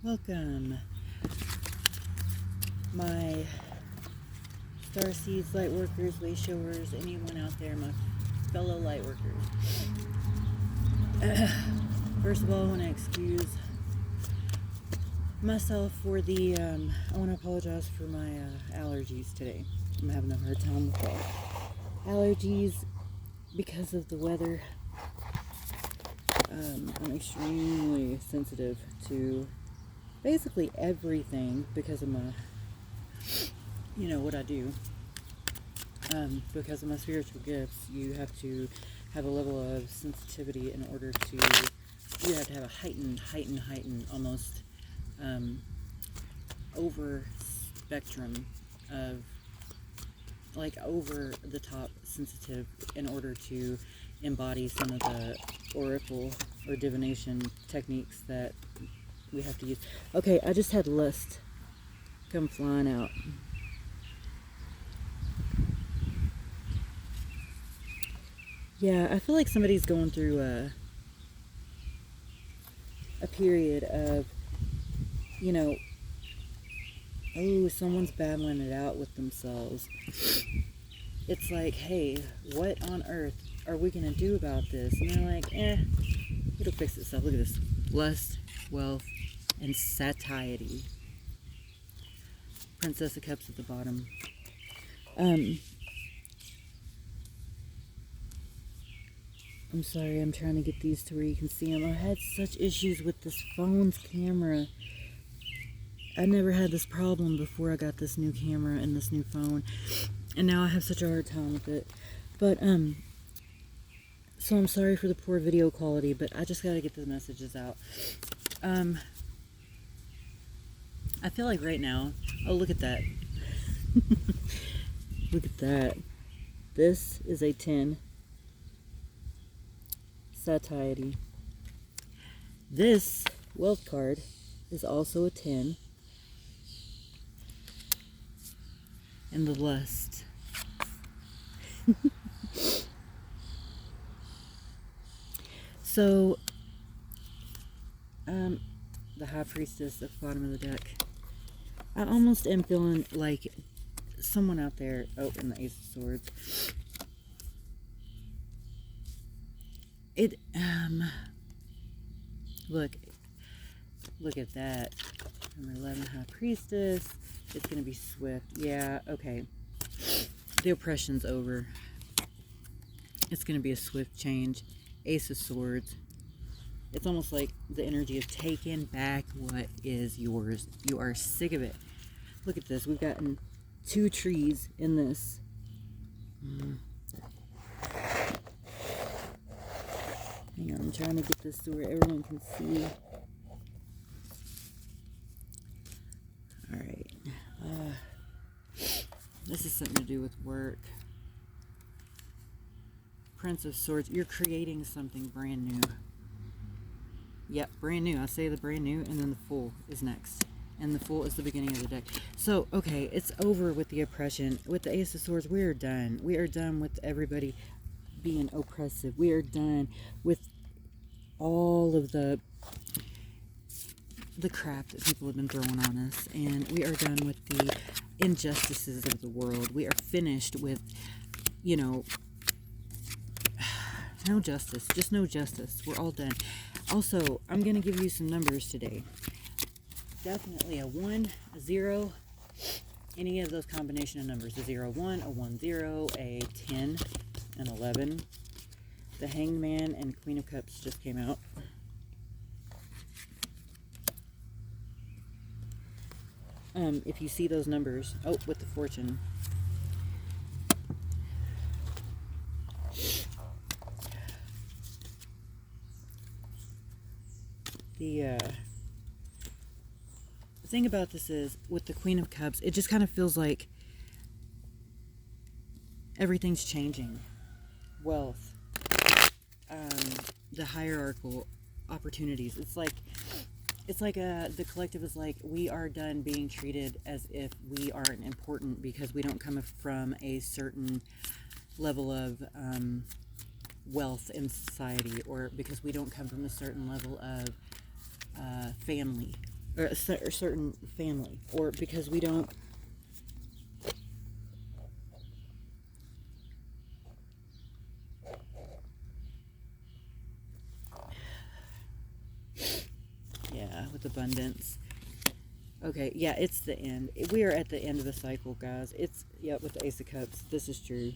Welcome, my starseeds, light workers, way showers, anyone out there, my fellow light workers. First of all, I want to excuse myself for the, I want to apologize for my allergies today. I'm having a hard time with that. Allergies because of the weather. I'm extremely sensitive to basically everything because of my, what I do. Because of my spiritual gifts, you have to have a level of sensitivity in order to, you have to have a heightened, almost over spectrum of, like over the top sensitive in order to embody some of the oracle or divination techniques that we have to use. Okay, I just had lust come flying out. Yeah, I feel like somebody's going through a period of, someone's battling it out with themselves. It's like, hey, what on earth are we going to do about this? And they're like, it'll fix itself. Look at this. Lust, wealth, and satiety. Princess of Cups at the bottom. I'm sorry, I'm trying to get these to where you can see them. I had such issues with this phone's camera. I never had this problem before I got this new camera and this new phone. And now I have such a hard time with it. But, so I'm sorry for the poor video quality, but I just gotta get the messages out. I feel like right now, oh, look at that. Look at that. This is a 10. Satiety. This wealth card is also a 10. And the lust. So, the High Priestess at the bottom of the deck. I almost am feeling like someone out there, and the Ace of Swords. Look at that. Number 11, High Priestess. It's going to be swift. Yeah, okay. The oppression's over. It's going to be a swift change. Ace of Swords. It's almost like the energy of taking back what is yours. You are sick of it. Look at this. We've gotten 2 trees in this. Hang on, I'm trying to get this to where everyone can see. Alright. This is something to do with work. Prince of Swords. You're creating something brand new. Yep, brand new. I say the brand new, and then the Fool is next. And the Fool is the beginning of the deck. So, okay, it's over with the oppression. With the Ace of Swords, we are done. We are done with everybody being oppressive. We are done with all of the crap that people have been throwing on us. And we are done with the injustices of the world. We are finished with, no justice. Just no justice. We're all done. Also, I'm going to give you some numbers today. Definitely a 1, a 0, any of those combination of numbers. A 0, 1, a 1, 0, a 10, an 11. The Hanged Man and Queen of Cups just came out. If you see those numbers, with the Fortune. The thing about this is, with the Queen of Cups, it just kind of feels like everything's changing. Wealth. The hierarchical opportunities. It's like the collective is like, we are done being treated as if we aren't important because we don't come from a certain level of wealth in society, or because we don't come from a certain level of family. or a certain family, or because we don't. Yeah, with abundance. Okay, yeah, it's the end. We are at the end of the cycle, guys. Yep, with the Ace of Cups. This is true.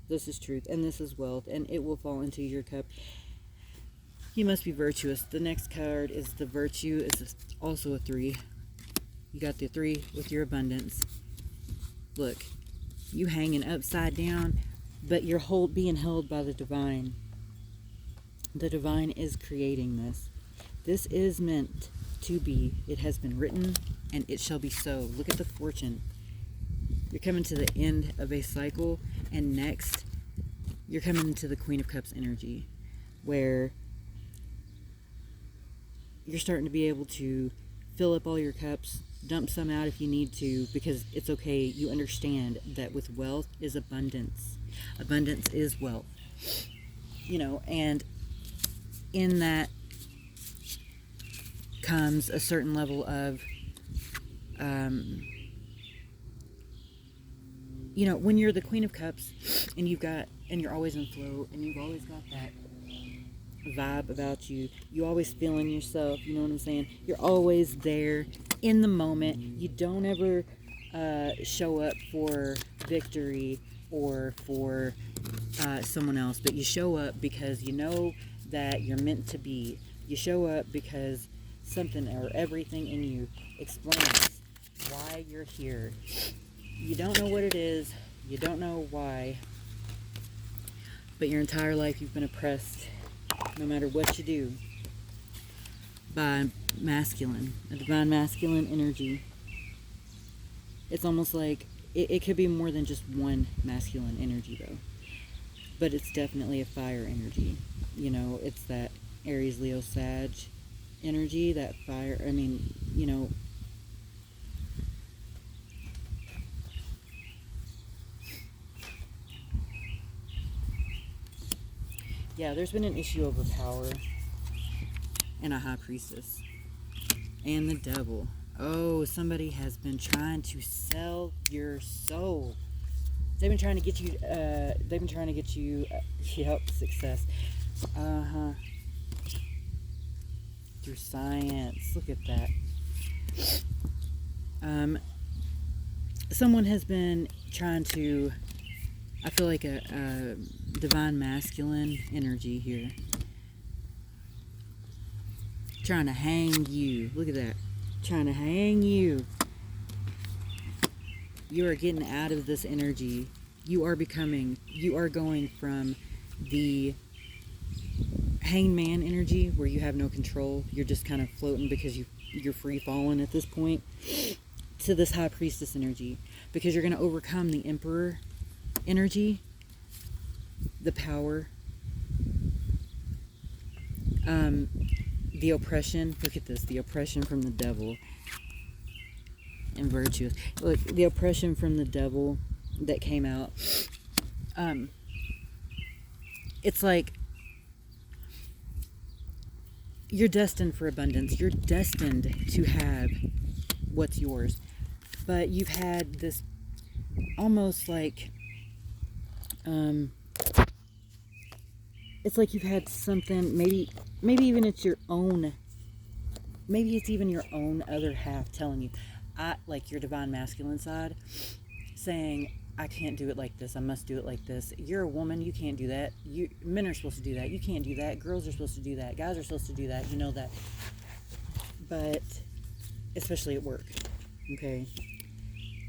This is truth, and this is wealth, and it will fall into your cup. You must be virtuous. The next card is the Virtue. It's also a 3. You got the 3 with your abundance. Look, you hanging upside down, but you're being held by the divine. The divine is creating this. This is meant to be. It has been written, and it shall be so. Look at the Fortune. You're coming to the end of a cycle, and next, you're coming into the Queen of Cups energy, where you're starting to be able to fill up all your cups, dump some out if you need to, because it's okay. You understand that with wealth is abundance. Abundance is wealth. And in that comes a certain level of, when you're the Queen of Cups and you're always in flow, and you've always got that vibe about you. You always feeling yourself, you know what I'm saying? You're always there in the moment. You don't ever show up for victory or for someone else, but you show up because you know that you're meant to be. You show up because something or everything in you explains why you're here. You don't know what it is, you don't know why, but your entire life you've been oppressed, no matter what you do, by masculine, a divine masculine energy. It's almost like it could be more than just one masculine energy, though, but it's definitely a fire energy. It's that Aries, Leo, Sag energy, that fire. Yeah, there's been an issue over power and a High Priestess and the Devil. Oh, somebody has been trying to sell your soul. They've been trying to get you. Yep, success. Through science. Look at that. Someone has been trying to. I feel like a divine masculine energy here. Trying to hang you. Look at that. Trying to hang you. You are getting out of this energy. You are going from the hangman energy, where you have no control. You're just kind of floating because you're free falling at this point, to this High Priestess energy, because you're going to overcome the Emperor energy, the power, the oppression. Look at this, the oppression from the Devil, and virtuous. Look, the oppression from the Devil that came out. It's like you're destined for abundance. You're destined to have what's yours, but you've had this almost like it's like you've had something, maybe even it's your own, maybe it's even your own other half telling you, like your divine masculine side, saying, I can't do it like this, I must do it like this. You're a woman, you can't do that. Men are supposed to do that, you can't do that. Girls are supposed to do that, guys are supposed to do that, you know that. But especially at work, okay,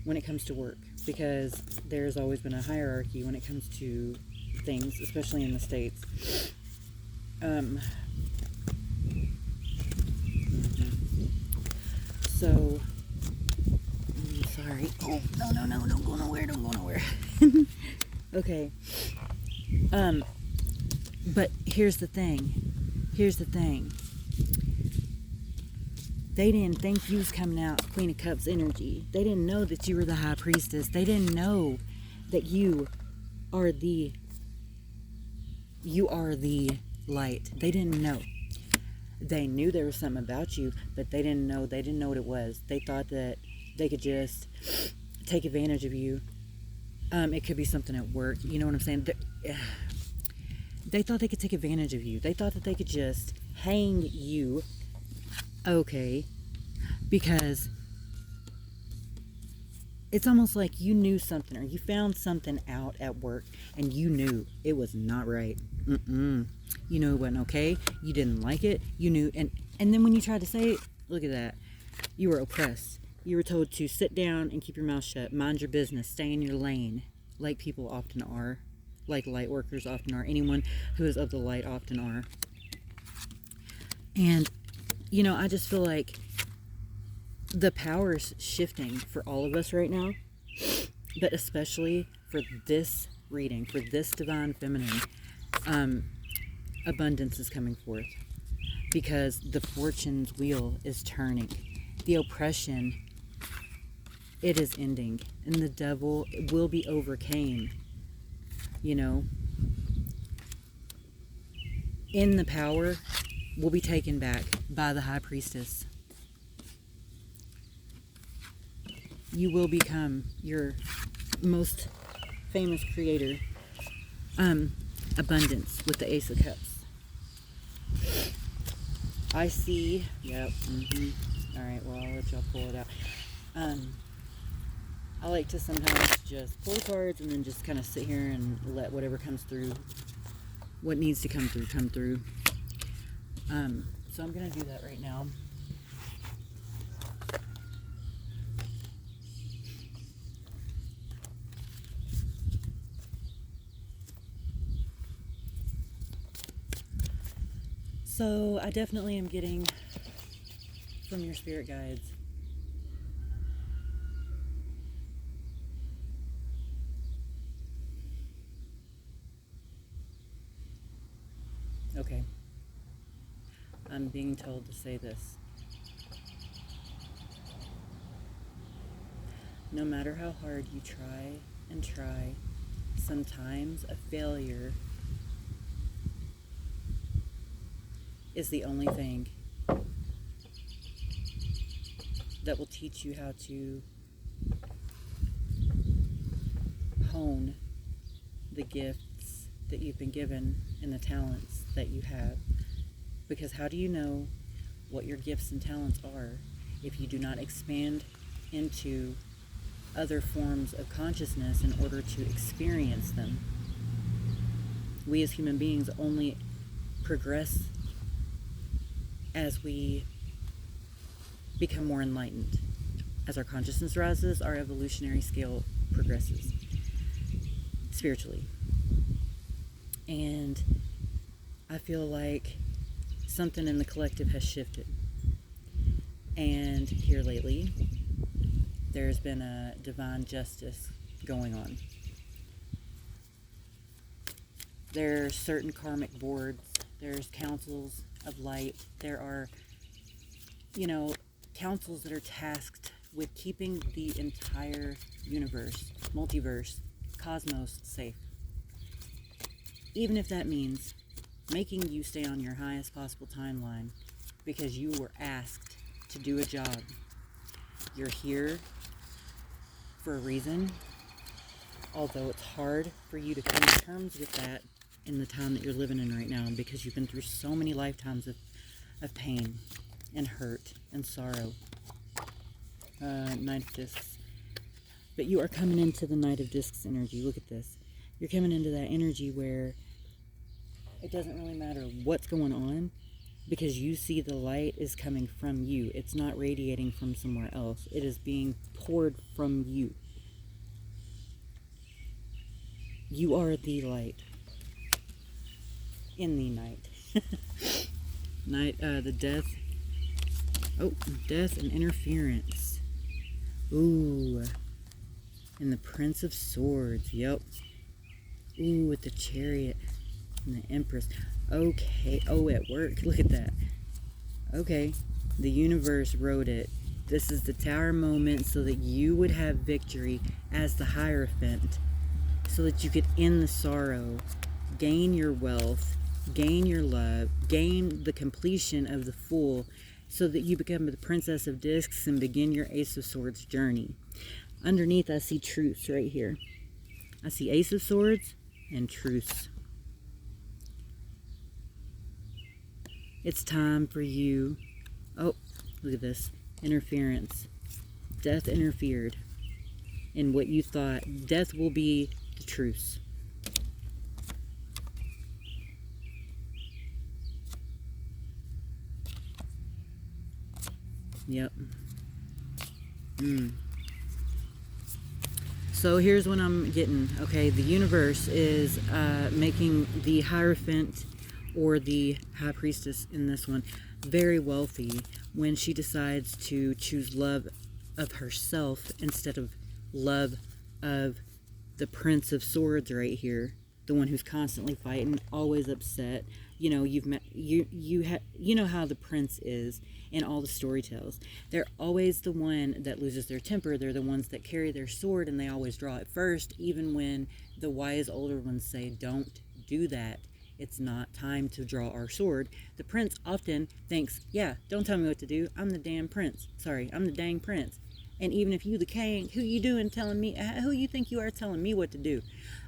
when it comes to work, because there's always been a hierarchy when it comes to things, especially in the States. So, sorry. Oh, no, don't go nowhere. Okay. But here's the thing. They didn't think you was coming out Queen of Cups energy. They didn't know that you were the High Priestess. They didn't know that you are the light. They didn't know. They knew there was something about you, but they didn't know what it was. They thought that they could just take advantage of you. It could be something at work. You know what I'm saying? They thought they could take advantage of you. They thought that they could just hang you, okay, because it's almost like you knew something, or you found something out at work and you knew it was not right. You knew it wasn't okay. You didn't like it. You knew, and then when you tried to say it, look at that. You were oppressed. You were told to sit down and keep your mouth shut, mind your business, stay in your lane, like people often are, like light workers often are. Anyone who is of the light often are. And, I just feel like the power's shifting for all of us right now, but especially for this reading, for this divine feminine, abundance is coming forth, because the fortune's wheel is turning. The oppression, it is ending, and the devil will be overcame, in the power will be taken back by the high priestess. You will become your most famous creator. Abundance with the Ace of Cups. I see. Yep. Alright, well, I'll let y'all pull it out. I like to sometimes just pull cards and then just kind of sit here and let whatever comes through, what needs to come through, come through. So I'm going to do that right now. So I definitely am getting from your spirit guides okay. I'm being told to say this. No matter how hard you try and try, sometimes a failure is the only thing that will teach you how to hone the gifts that you've been given and the talents that you have. Because how do you know what your gifts and talents are if you do not expand into other forms of consciousness in order to experience them? We as human beings only progress as we become more enlightened. As our consciousness rises, our evolutionary scale progresses spiritually. And I feel like something in the collective has shifted. And here lately, there's been a divine justice going on. There are certain karmic boards, there's councils of light, there are, councils that are tasked with keeping the entire universe, multiverse, cosmos safe. Even if that means making you stay on your highest possible timeline because you were asked to do a job. You're here for a reason, although it's hard for you to come to terms with that in the time that you're living in right now, because you've been through so many lifetimes of pain and hurt and sorrow. Knight of Discs. But you are coming into the Knight of Discs energy. Look at this. You're coming into that energy where it doesn't really matter what's going on, because you see the light is coming from you. It's not radiating from somewhere else. It is being poured from you. You are the light in the night. The death. Oh, death and interference. Ooh. And the Prince of Swords. Yep. Ooh, with the Chariot and the Empress. Okay. Oh, at work. Look at that. Okay. The universe wrote it. This is the Tower moment so that you would have victory as the Hierophant, so that you could end the sorrow, gain your wealth, gain your love, gain the completion of the Fool, so that you become the Princess of Discs and begin your Ace of Swords journey. Underneath, I see truce right here. I see Ace of Swords and truce. It's time for you. Oh, look at this. Interference. Death interfered in what you thought. Death will be the truce. Yep. So here's what I'm getting. Okay, the universe is making the Hierophant, or the High Priestess in this one, very wealthy when she decides to choose love of herself instead of love of the Prince of Swords right here, the one who's constantly fighting, always upset. You know, you know how the prince is in all the story tales. They're always the one that loses their temper. They're the ones that carry their sword, and they always draw it first, even when the wise older ones say, don't do that. It's not time to draw our sword. The prince often thinks, yeah, don't tell me what to do. I'm the damn prince. Sorry, I'm the dang prince. And even if you the king, who you doing telling me, who you think you are telling me what to do?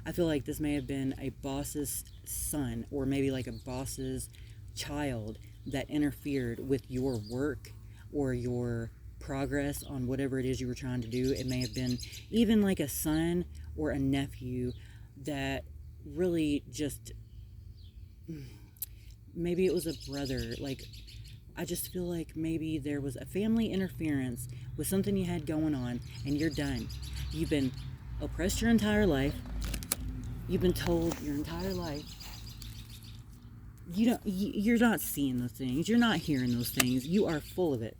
I feel like this may have been a boss's son, or maybe like a boss's child that interfered with your work or your progress on whatever it is you were trying to do. It may have been even like a son or a nephew that really just, maybe it was a brother. Like, I just feel like maybe there was a family interference with something you had going on, and you're done. You've been oppressed your entire life. You've been told your entire life. You're not seeing those things. You're not hearing those things. You are full of it.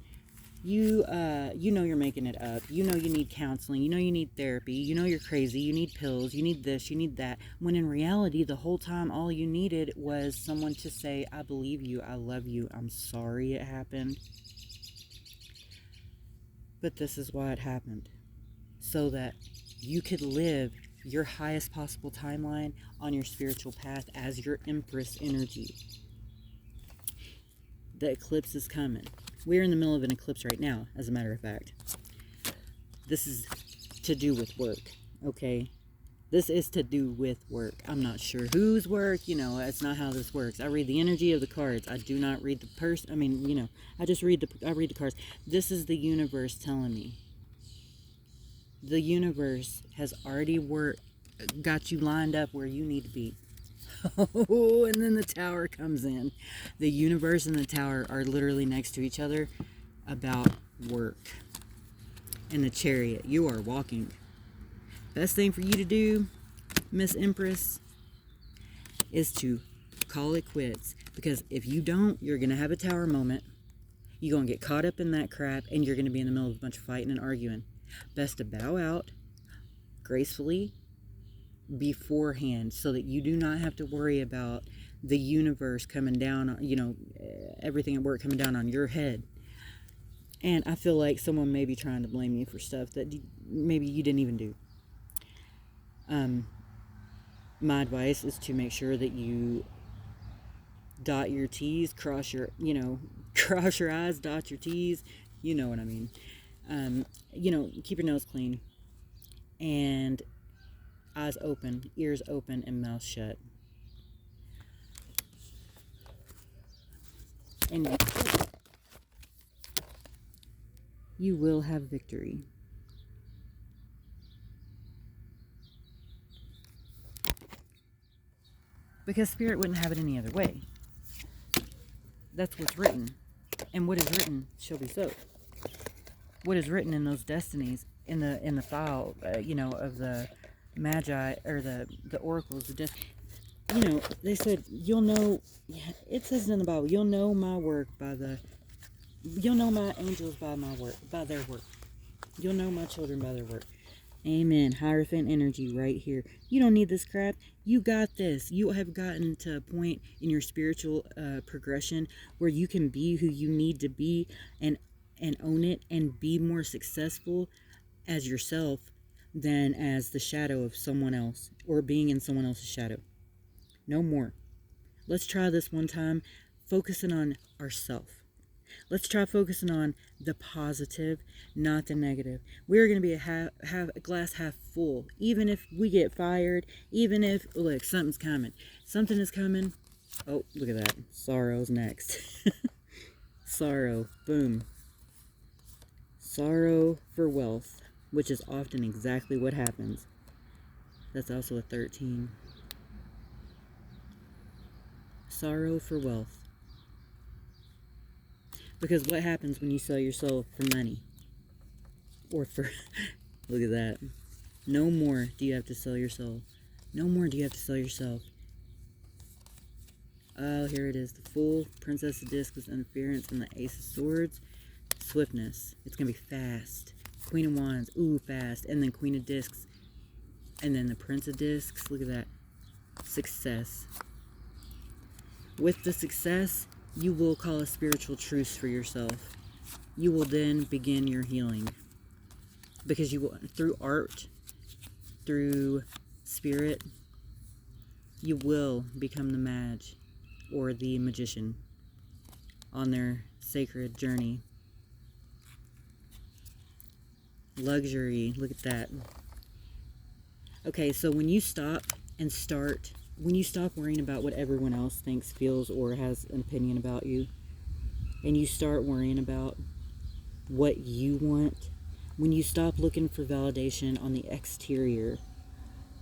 You know you're making it up. You know you need counseling. You know you need therapy. You know you're crazy. You need pills. You need this. You need that. When in reality, the whole time, all you needed was someone to say, I believe you. I love you. I'm sorry it happened. But this is why it happened. So that you could live your highest possible timeline on your spiritual path as your Empress energy. The eclipse is coming. We're in the middle of an eclipse right now, as a matter of fact. This is to do with work, okay? This is to do with work. I'm not sure whose work, that's not how this works. I read the energy of the cards. I do not read the person. I just read the cards. This is the universe telling me. The universe has already got you lined up where you need to be. Oh, and then the tower comes in. The universe and the tower are literally next to each other about work. And the Chariot, you are walking. Best thing for you to do, Miss Empress, is to call it quits. Because if you don't, you're going to have a tower moment. You're going to get caught up in that crap, and you're going to be in the middle of a bunch of fighting and arguing. Best to bow out gracefully beforehand, so that you do not have to worry about the universe coming down, everything at work coming down on your head. And I feel like someone may be trying to blame you for stuff that maybe you didn't even do. My advice is to make sure that you dot your T's, cross your I's, dot your T's. You know what I mean. Keep your nose clean. And eyes open, ears open, and mouth shut. And you will have victory. Because Spirit wouldn't have it any other way. That's what's written. And what is written shall be so. What is written in those destinies, in the file, of the Magi, or the oracles, they said, you'll know, it says in the Bible, you'll know my angels by their work. You'll know my children by their work. Amen. Hierophant energy right here. You don't need this crap. You got this. You have gotten to a point in your spiritual progression where you can be who you need to be, and own it, and be more successful as yourself than as the shadow of someone else, or being in someone else's shadow. No more. Let's try this one time, focusing on ourself. Let's try focusing on the positive, not the negative. We're going to be a glass half full. Even if we get fired, even if, look, something's coming. Something is coming. Oh, look at that. Sorrow's next. Sorrow. Boom. Sorrow for wealth, which is often exactly what happens. That's also a 13. Sorrow for wealth. Because what happens when you sell your soul for money? Or for, look at that. No more do you have to sell your soul. No more do you have to sell yourself. Oh, here it is. The Fool, Princess of Discs with interference, and the Ace of Swords. Swiftness. It's going to be fast. Queen of Wands. Ooh, fast. And then Queen of Discs. And then the Prince of Discs. Look at that. Success. With the success, you will call a spiritual truce for yourself. You will then begin your healing. Because you will, through art, through spirit, you will become the mage or the magician on their sacred journey. Luxury, look at that. Okay, so when you stop and start, when you stop worrying about what everyone else thinks, feels, or has an opinion about you, and you start worrying about what you want, when you stop looking for validation on the exterior,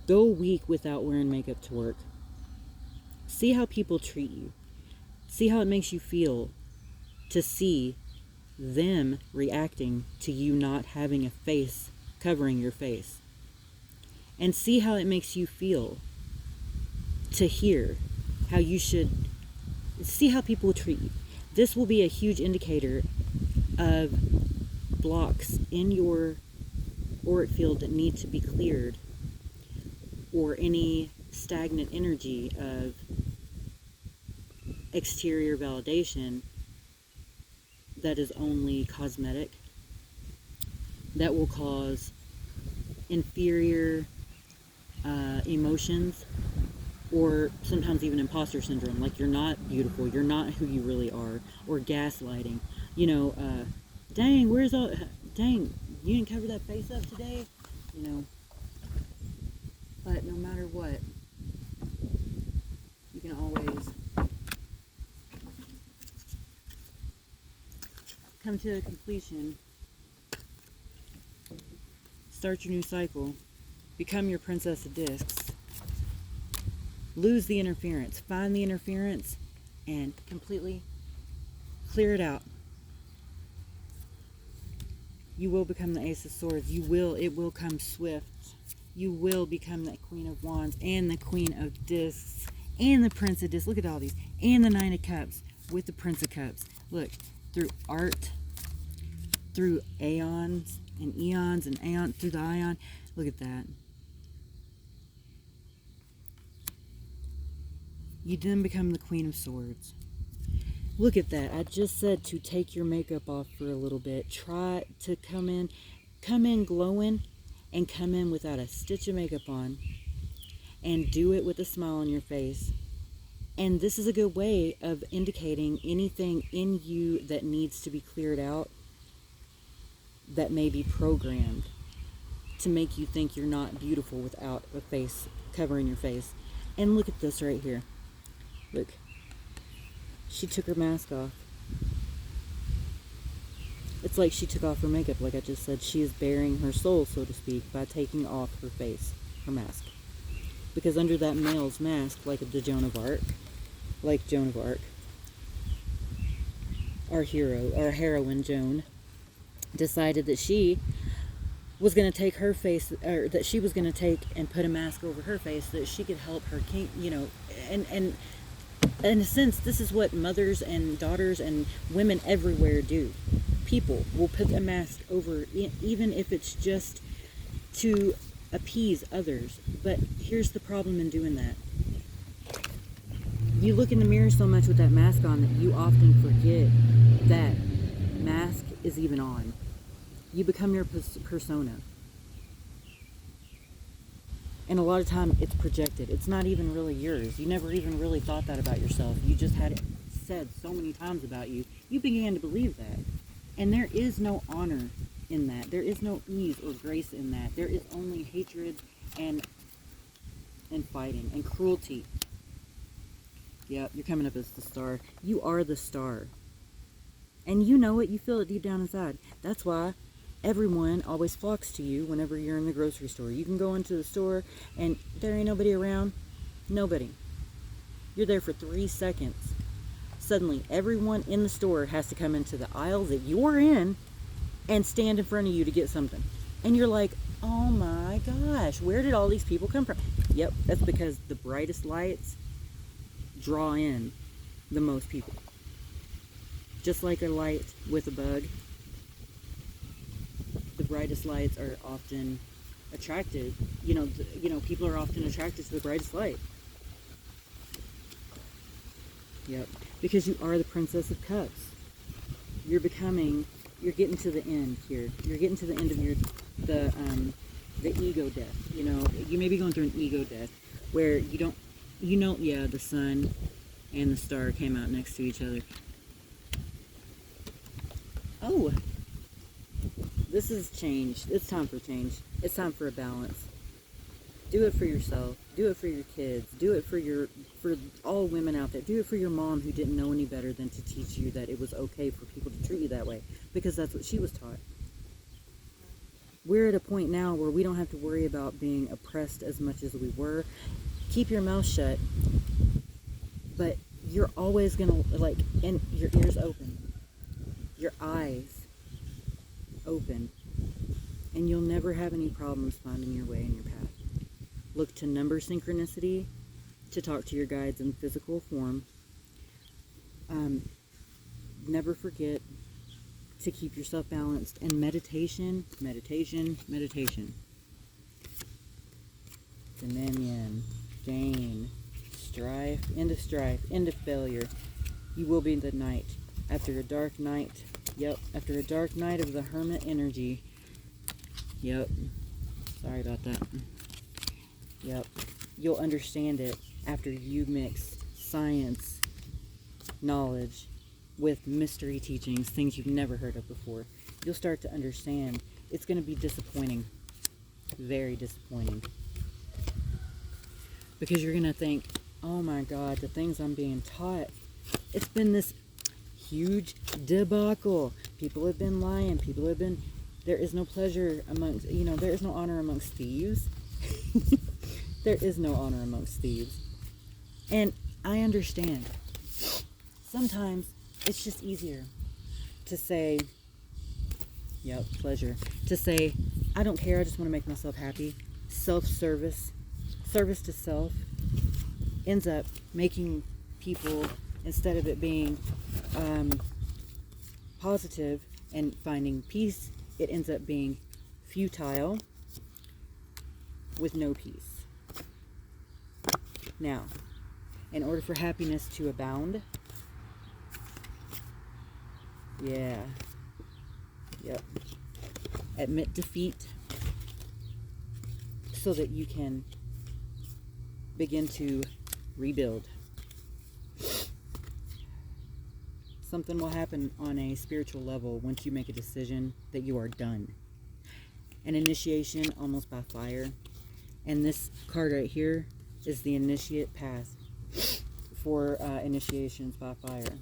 go a week without wearing makeup to work. See how people treat you. See how it makes you feel to see them reacting to you not having a face covering your face. And see how it makes you feel to hear how you should see how people treat you. This will be a huge indicator of blocks in your auric field that need to be cleared, or any stagnant energy of exterior validation that is only cosmetic, that will cause inferior emotions, or sometimes even imposter syndrome, like you're not beautiful, you're not who you really are, or gaslighting. You know, dang, dang, you didn't cover that face up today, you know. But no matter what, you can always come to a completion, start your new cycle, become your Princess of Discs, lose the interference, find the interference, and completely clear it out. You will become the Ace of Swords. It will come swift. You will become that Queen of Wands and the Queen of Discs and the Prince of Discs. Look at all these. And the Nine of Cups with the Prince of Cups. Look, through art, through aeons and eons and aeon, through the ion. Look at that. You then become the Queen of Swords. Look at that. I just said to take your makeup off for a little bit. Try to come in glowing, and come in without a stitch of makeup on. And do it with a smile on your face. And this is a good way of indicating anything in you that needs to be cleared out, that may be programmed to make you think you're not beautiful without a face covering your face. And look at this right here. Look. She took her mask off. It's like she took off her makeup, like I just said. She is bearing her soul, so to speak, by taking off her face, her mask. Because under that male's mask, like the Joan of Arc, our hero, our heroine Joan, decided that she was going to take her face, or that she was going to take and put a mask over her face so that she could help her king, you know, and in a sense, this is what mothers and daughters and women everywhere do. People will put a mask over, even if it's just to appease others. But here's the problem in doing that. You look in the mirror so much with that mask on that you often forget that mask is even on. You become your persona. And a lot of time it's projected. It's not even really yours. You never even really thought that about yourself. You just had it said so many times about you. You began to believe that. And there is no honor in that. There is no ease or grace in that. There is only hatred and fighting and cruelty. Yep, you're coming up as the star. You are the star. And you know it. You feel it deep down inside. That's why everyone always flocks to you whenever you're in the grocery store. You can go into the store and there ain't nobody around. Nobody. You're there for 3 seconds. Suddenly, everyone in the store has to come into the aisle that you're in and stand in front of you to get something. And you're like, oh my gosh, where did all these people come from? Yep, that's because the brightest lights draw in the most people. Just like a light with a bug, the brightest lights are often attracted. People are often attracted to the brightest light. Yep, because you are the Princess of Cups. You're getting to the end here. You're getting to the end of the ego death. You may be going through an ego death where you don't, the sun and the star came out next to each other. Oh, this is change. It's time for change. It's time for a balance. Do it for yourself. Do it for your kids. Do it for all women out there. Do it for your mom who didn't know any better than to teach you that it was okay for people to treat you that way, because that's what she was taught. We're at a point now where we don't have to worry about being oppressed as much as we were. Keep your mouth shut, but you're always gonna and your ears open, your eyes open, and you'll never have any problems finding your way in your path. Look to number synchronicity to talk to your guides in physical form. Never forget to keep yourself balanced. And meditation. Dominion. Gain. Strife. End of failure. You will be the night. After a dark night. Yep. After a dark night of the hermit energy. Yep. Sorry about that. Yep. You'll understand it after you mix science, knowledge, with mystery teachings, things you've never heard of before. You'll start to understand. It's going to be disappointing. Very disappointing. Because you're going to think, oh my God, the things I'm being taught, it's been this huge debacle. People have been lying. There is no pleasure amongst, there is no honor amongst thieves. There is no honor amongst thieves. And I understand. Sometimes it's just easier to say, pleasure. To say, I don't care, I just want to make myself happy. Self-service, service to self, ends up making people, instead of it being positive and finding peace, it ends up being futile with no peace. Now, in order for happiness to abound, admit defeat so that you can begin to rebuild. Something will happen on a spiritual level once you make a decision that you are done. An initiation almost by fire. And this card right here is the initiate path for initiations by fire.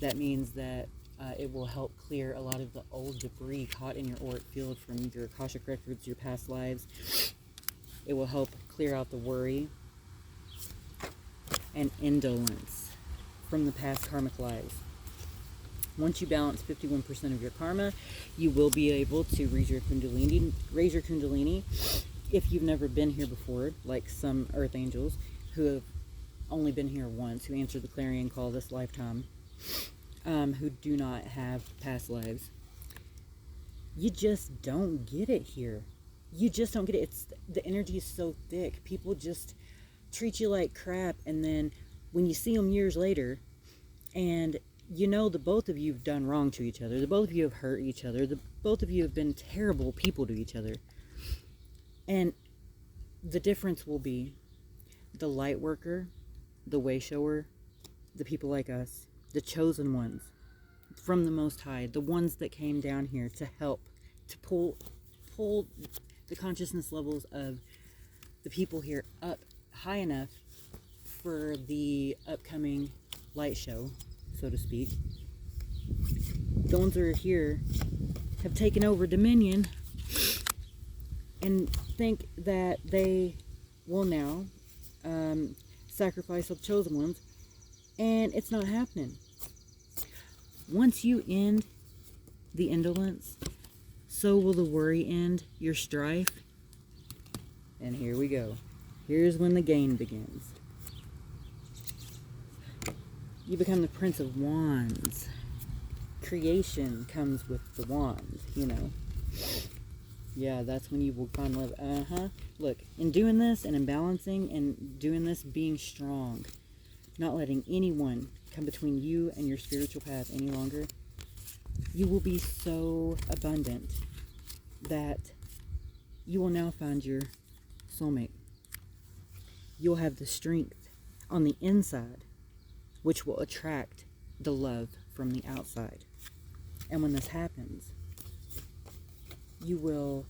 That means that it will help clear a lot of the old debris caught in your auric field from your Akashic records, your past lives. It will help clear out the worry and indolence from the past karmic lives. Once you balance 51% of your karma, you will be able to raise your Kundalini. If you've never been here before, like some earth angels who have only been here once, who answered the clarion call this lifetime, who do not have past lives, you just don't get it here. You just don't get it. The energy is so thick. People just treat you like crap, and then when you see them years later, and the both of you have done wrong to each other, the both of you have hurt each other, the both of you have been terrible people to each other, and the difference will be the light worker, the way shower, the people like us, the chosen ones from the Most High, the ones that came down here to help, to pull the consciousness levels of the people here up high enough for the upcoming light show, so to speak. The ones that are here have taken over dominion and think that they will now sacrifice of chosen ones, and it's not happening. Once you end the indolence, so will the worry end your strife. And here we go. Here's when the gain begins. You become the Prince of Wands. Creation comes with the wand, you know. Yeah, that's when you will find love. Look, in doing this and in balancing and doing this, being strong, not letting anyone come between you and your spiritual path any longer, you will be so abundant that you will now find your soulmate. You'll have the strength on the inside, which will attract the love from the outside. And when this happens, you will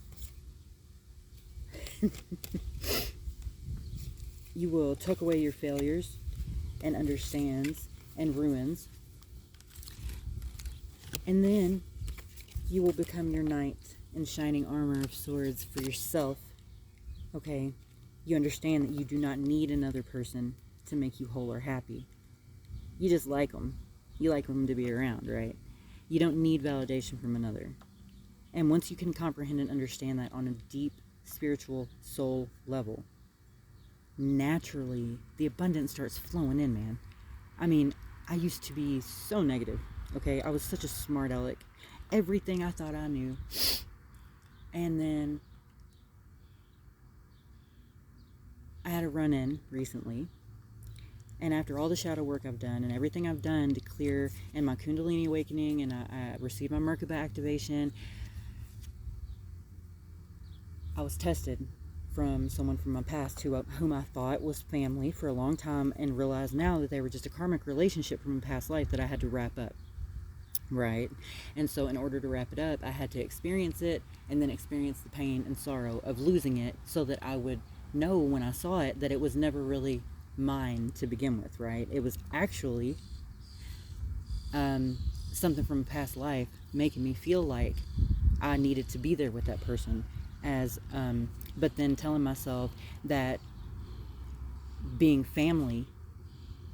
you will tuck away your failures and understands and ruins, and then you will become your knight in shining armor of swords for yourself. Okay, you understand that you do not need another person to make you whole or happy. You just like them. You like them to be around, right? You don't need validation from another. And once you can comprehend and understand that on a deep spiritual soul level, naturally the abundance starts flowing in, man. I mean, I used to be so negative, okay? I was such a smart aleck. Everything I thought I knew. And then I had a run-in recently. And after all the shadow work I've done and everything I've done to clear and my Kundalini awakening, and I received my Merkaba activation, I was tested from someone from my past whom I thought was family for a long time, and realized now that they were just a karmic relationship from a past life that I had to wrap up, right? And so in order to wrap it up, I had to experience it and then experience the pain and sorrow of losing it, so that I would know when I saw it that it was never really mine to begin with, right? It was actually something from a past life making me feel like I needed to be there with that person, but then telling myself that being family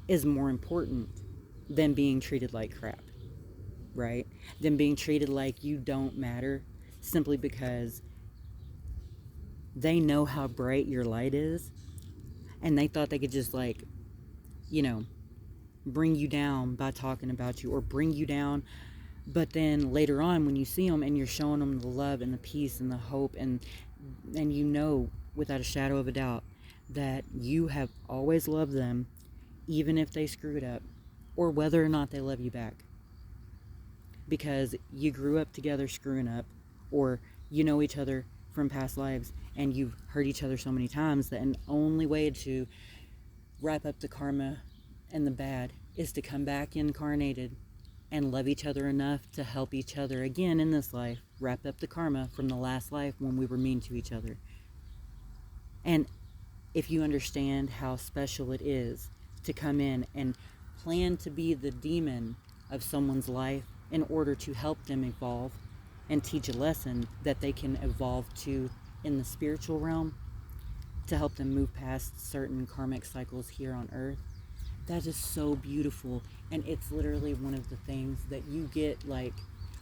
is more important than being treated like crap, right? Than being treated like you don't matter simply because they know how bright your light is, and they thought they could just, like, you know, bring you down by talking about you, or bring you down. But then later on, when you see them and you're showing them the love and the peace and the hope, and you know without a shadow of a doubt that you have always loved them, even if they screwed up, or whether or not they love you back, because you grew up together screwing up, or you know each other from past lives and you've hurt each other so many times that an only way to wrap up the karma and the bad is to come back incarnated and love each other enough to help each other again in this life, wrap up the karma from the last life when we were mean to each other. And if you understand how special it is to come in and plan to be the demon of someone's life in order to help them evolve and teach a lesson that they can evolve to in the spiritual realm, to help them move past certain karmic cycles here on earth, that is so beautiful. And it's literally one of the things that you get, like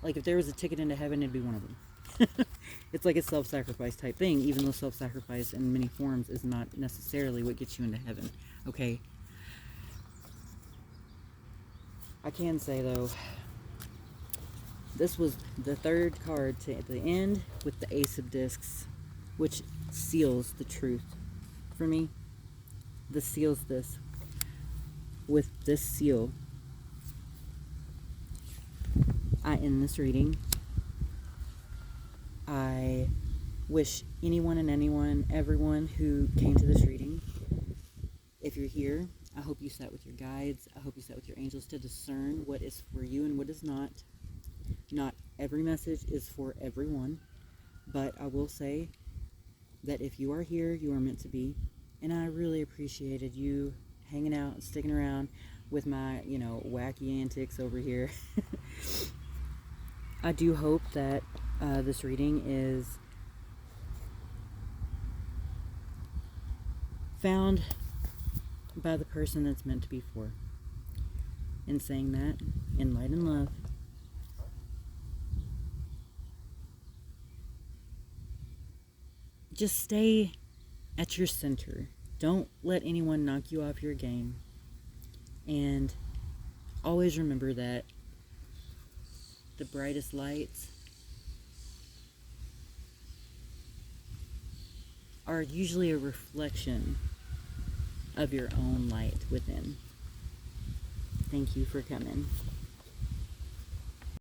if there was a ticket into heaven, it'd be one of them. It's like a self-sacrifice type thing, even though self-sacrifice in many forms is not necessarily what gets you into heaven, okay? I can say, though, this was the third card to the end with the Ace of Discs, which seals the truth for me. This seals this. With this seal, I end this reading. I wish anyone and everyone who came to this reading, if you're here, I hope you sat with your guides. I hope you sat with your angels to discern what is for you and what is not. Not every message is for everyone, but I will say that if you are here, you are meant to be. And I really appreciated you hanging out and sticking around with my, wacky antics over here. I do hope that this reading is found by the person that's meant to be for. In saying that, in light and love, just stay at your center. Don't let anyone knock you off your game. And always remember that the brightest lights are usually a reflection of your own light within. Thank you for coming.